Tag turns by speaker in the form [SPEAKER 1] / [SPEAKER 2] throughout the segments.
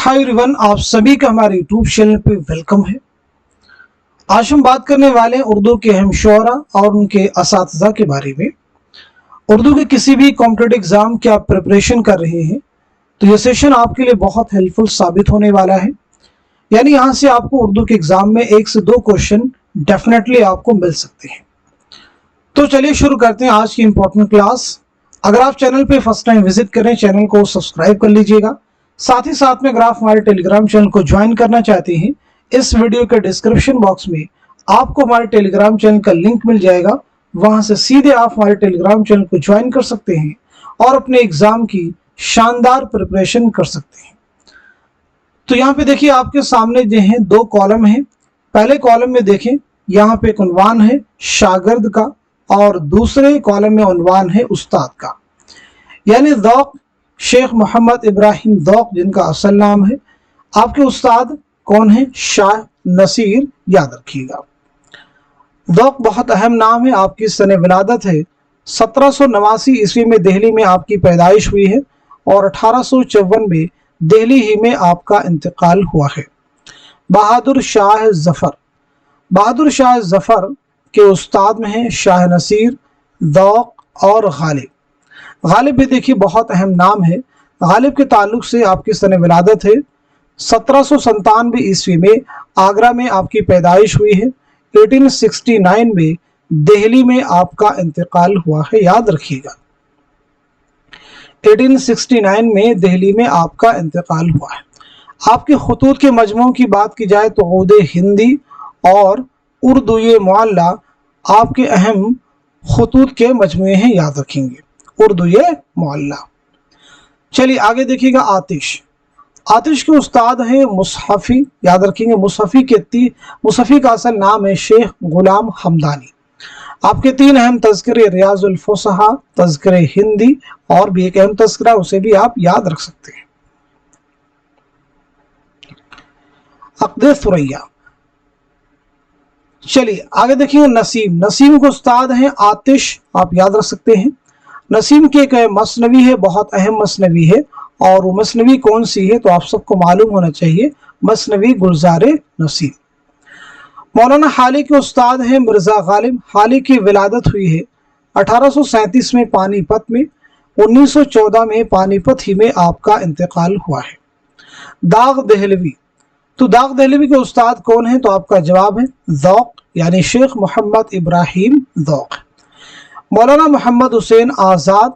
[SPEAKER 1] Hi everyone, आप सभी का हमारे यूट्यूब चैनल पे वेलकम है। आज हम बात करने वाले हैं उर्दू के अहम शुअरा और उनके असातिज़ा के बारे में। उर्दू के किसी भी कॉम्पिटिटिव एग्जाम की आप प्रिपरेशन कर रहे हैं तो ये सेशन आपके लिए बहुत हेल्पफुल साबित होने वाला है। यानी यहाँ से आपको उर्दू के एग्जाम में 1 से 2 क्वेश्चन डेफिनेटली आपको मिल सकते हैं। तो चलिए शुरू करते हैं आज की इंपॉर्टेंट क्लास। अगर आप चैनल पे फर्स्ट टाइम विजिट करें, चैनल को सब्सक्राइब कर लीजिएगा। साथ ही साथ में अगर आप हमारे टेलीग्राम चैनल को ज्वाइन करना चाहते हैं, इस वीडियो के डिस्क्रिप्शन बॉक्स में आपको हमारे टेलीग्राम चैनल का लिंक मिल जाएगा। वहां से सीधे आप हमारे टेलीग्राम चैनल को ज्वाइन कर सकते हैं और अपने एग्जाम की शानदार प्रिपरेशन कर सकते हैं। तो यहाँ पे देखिए आपके सामने जो है 2 कॉलम हैं। पहले कॉलम में देखें, यहाँ पे एक उन्वान है शागिर्द का और दूसरे कॉलम में उन्वान है उस्ताद का। यानी ज़ौक़ शेख मोहम्मद इब्राहिम ज़ौक़ जिनका असल नाम है। आपके उस्ताद कौन है? शाह नसीर। याद रखिएगा, ज़ौक़ बहुत अहम नाम है। आपकी सने विलादत है 1789 ईस्वी में दिल्ली में आपकी पैदाइश हुई है और 1854 में दिल्ली ही में आपका इंतकाल हुआ है। बहादुर शाह ज़फ़र, बहादुर शाह ज़फ़र के उस्ताद में हैं शाह नसीर, ज़ौक़ और गालिब। गालिब भी देखिए बहुत अहम नाम है। गालिब के ताल्लुक से आपकी सने विलादत है 1797 ईस्वी में आगरा में आपकी पैदाइश हुई है। 1869 में दिल्ली में आपका इंतकाल हुआ है। याद रखिएगा, 1869 में दिल्ली में आपका इंतकाल हुआ है। आपके खुतूत के मजमू की बात की जाए तो उर्दू हिंदी और उर्दू मुअल्ला आपके अहम खुतूत के मजमूए हैं। याद रखेंगे, उर्दू मुअल्ला। चलिए आगे देखिएगा, आतिश। आतिश के उस्ताद हैं मुसहफ़ी। याद रखेंगे, मुसहफ़ी का असल नाम है शेख गुलाम हमदानी। आपके 3 अहम तज़किरे रियाज़ुल फ़ुसहा, तज़किरे हिंदी और भी एक अहम तज़किरा, उसे भी आप याद रख सकते हैं। अक़द सुरैया। चलिए आगे देखिए, नसीम। नसीम के उस्ताद हैं आतिश, आप याद रख सकते हैं। नसीम की एक मसनवी है, बहुत अहम मसनवी है, और वो मसनवी कौन सी है तो आप सबको मालूम होना चाहिए, मसनवी गुलज़ारे नसीम। मौलाना हाली के उस्ताद हैं मिर्ज़ा गालिब। हाली की विलादत हुई है 1837 में पानीपत में। 1914 में पानीपत ही में आपका इंतकाल हुआ है। दाग दहलवी। तो दाग दहलवी के उस्ताद कौन है तो आपका जवाब है ज़ौक़, यानी शेख मोहम्मद इब्राहिम ज़ौक़। मौलाना मोहम्मद हुसैन आज़ाद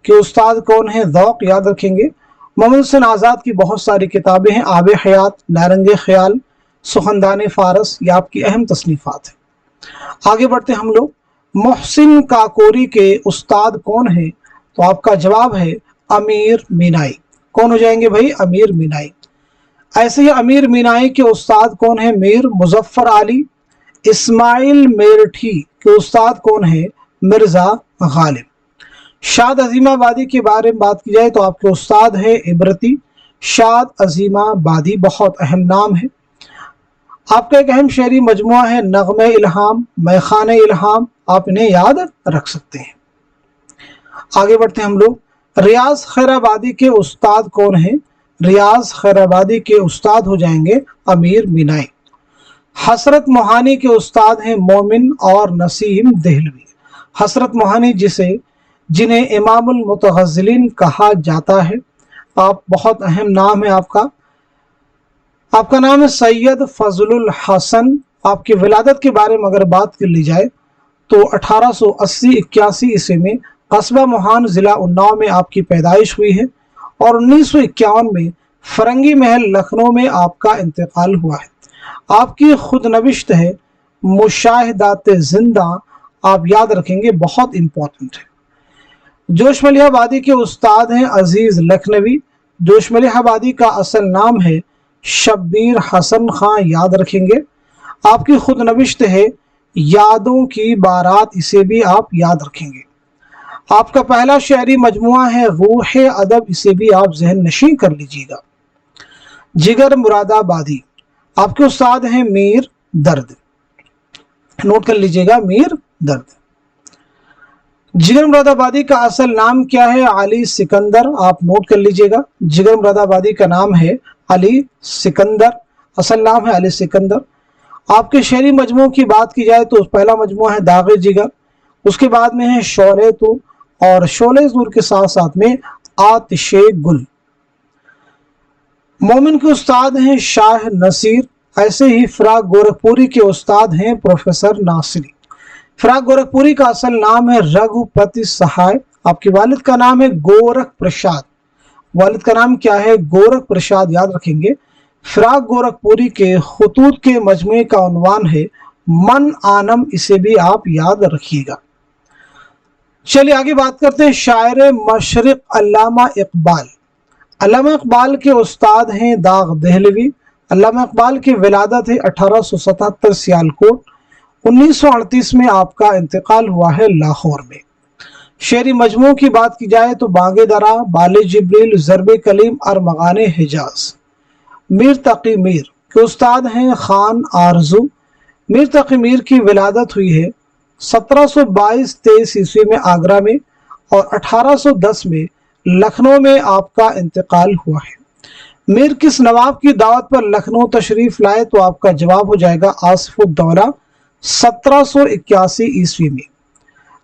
[SPEAKER 1] के उस्ताद कौन है? ज़ौक़। याद रखेंगे, मोहम्मद हुसैन आज़ाद की बहुत सारी किताबें हैं। आब हयात, नारंग ख्याल, सुखनदान फ़ारस, ये आपकी अहम तसनीफ़ात है। आगे बढ़ते हम लोग। मोहसिन काकोरी के उस्ताद कौन है तो आपका जवाब है अमीर मीनाई। कौन हो जाएंगे भाई? अमीर मीनाई। ऐसे ही अमीर मीनाई के उस्ताद कौन है? मीर मुज़फ़्फ़र अली। इस्माइल मेरठी के उस्ताद कौन है? मिर्ज़ा गालिब। शाद अज़ीमाबादी के बारे में बात की जाए तो आपके उस्ताद है इबरती। शाद अज़ीमाबादी बहुत अहम नाम है। आपका एक अहम शेरी मजमुआ है नग़्मे इल्हाम, मैखाने इल्हाम, आप इन्हें याद रख सकते हैं। आगे बढ़ते हैं हम लोग। रियाज खैराबादी के उस्ताद कौन है? रियाज खैराबादी के उस्ताद हो जाएंगे अमीर मीनाई। हसरत मोहानी के उस्ताद हैं मोमिन और नसीम देहलवी। हसरत मोहानी जिन्हें इमामुल मुतग़ज़्ज़िलीन कहा जाता है, आप बहुत अहम नाम है आपका नाम है सैयद फजलुल हसन। आपकी विलादत के बारे में अगर बात कर ली जाए तो 1880-81 ईस्वी में कस्बा मोहान ज़िला उन्नाव में आपकी पैदाइश हुई है और 1951 में फरंगी महल लखनऊ में आपका इंतकाल हुआ है। आपकी खुद नविश्त है मुशाहिदात ज़िंदा, आप याद रखेंगे, बहुत इंपॉर्टेंट है। जोशमलिहाबादी के उस्ताद हैं अजीज़ लखनवी। जोशमलिहाबादी का असल नाम है शब्बीर हसन खां। याद रखेंगे, आपकी खुद नविश्त है यादों की बारात, इसे भी आप याद रखेंगे। आपका पहला शायरी मजमुआ है रूह अदब, इसे भी आप जहन नशीं कर लीजिएगा। जिगर मुरादाबादी। आपके उस्ताद हैं मीर दर्द। नोट कर लीजिएगा, मीर दर्द। जिगर मुरादाबादी का असल नाम क्या है? अली सिकंदर। आप नोट कर लीजिएगा, जिगर मुरादाबादी का नाम है अली सिकंदर, असल नाम है अली सिकंदर। आपके शेरी मजमू की बात की जाए तो पहला मजमू है दाग जिगर, उसके बाद में है शोले तू और शोले नूर के साथ साथ में आतिशे गुल। मोमिन के उस्ताद हैं शाह नसीर, ऐसे ही फिराक गोरखपुरी के उस्ताद हैं प्रोफेसर नासिरी। फिराक गोरखपुरी का असल नाम है रघुपति सहाय, आपके वालिद का नाम है गोरख प्रसाद। वालिद का नाम क्या है? गोरख प्रसाद, याद रखेंगे। फिराक गोरखपुरी के खुतूत के मजमूए का उन्वान है मन आनम, इसे भी आप याद रखिएगा। चलिए आगे बात करते हैं शायर मशरिक अल्लामा इकबाल। अल्लामा इकबाल के उस्ताद हैं दाग दहलवी। अल्लामा इकबाल की विलादत है 1877 सियालकोट। 1938 में आपका इंतकाल हुआ है लाहौर में। शेरी मजमू की बात की जाए तो बागे दरा, बाले जिब्रील, ज़रबे कलीम और मगाने हिजाज। मीर तकी मीर के उस्ताद हैं खान आरजू। मीर तकी मीर की विलादत हुई है 1722-23 ईस्वी में आगरा में और 1810 में लखनऊ में आपका इंतकाल हुआ है। मीर किस नवाब की दावत पर लखनऊ तशरीफ लाए? तो आपका जवाब हो जाएगा आसिफुद्दौला 1781 ईस्वी में।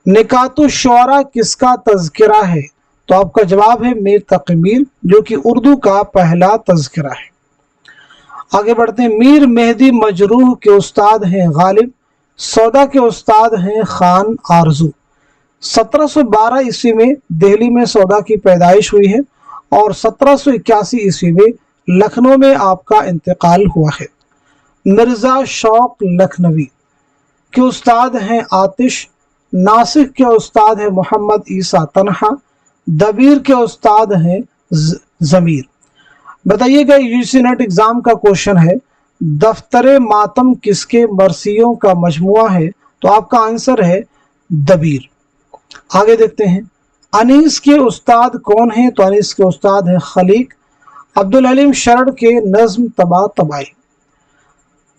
[SPEAKER 1] निकातुश्शुअरा किसका तज़किरा है? तो आपका जवाब है मीर तकी मीर, जो कि उर्दू का पहला तज़किरा है। आगे बढ़ते हैं। मीर मेहदी मजरूह के उस्ताद हैं गालिब। सौदा के उस्ताद हैं खान आरजू। 1712 ईस्वी में दिल्ली में सौदा की पैदाइश हुई है और 1781 ईस्वी में लखनऊ में आपका इंतकाल हुआ है। मिर्ज़ा शौक लखनवी के उस्ताद हैं आतिश। नासिक के उस्ताद हैं मोहम्मद ईसा तन्हा। दबीर के उस्ताद हैं ज़मीर। बताइएगा, यूजीसी नेट एग्जाम का क्वेश्चन है दफ्तरे मातम किसके मरसियों का मजमुआ है? तो आपका आंसर है दबीर। आगे देखते हैं। अनीस के उस्ताद कौन हैं? तो अनीस के उस्ताद हैं खलीक। अब्दुल हलीम शरड़ के नज्म तबा तबाई।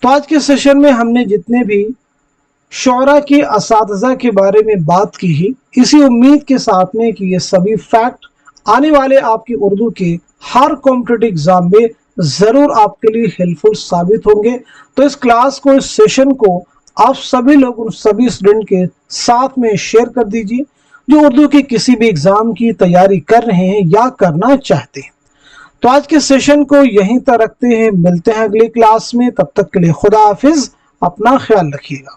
[SPEAKER 1] तो आज के सेशन में हमने जितने भी शोरा के असातिज़ा के बारे में बात की ही, इसी उम्मीद के साथ में कि ये सभी फैक्ट आने वाले आपकी उर्दू के हर कॉम्पिटिटिव एग्जाम में ज़रूर आपके लिए हेल्पफुल साबित होंगे। तो इस क्लास को, इस सेशन को आप सभी लोग उन सभी स्टूडेंट के साथ में शेयर कर दीजिए जो उर्दू के किसी भी एग्जाम की तैयारी कर रहे हैं या करना चाहते हैं। तो आज के सेशन को यहीं तक रखते हैं, मिलते हैं अगली क्लास में। तब तक के लिए खुदा हाफिज, अपना ख्याल रखिएगा।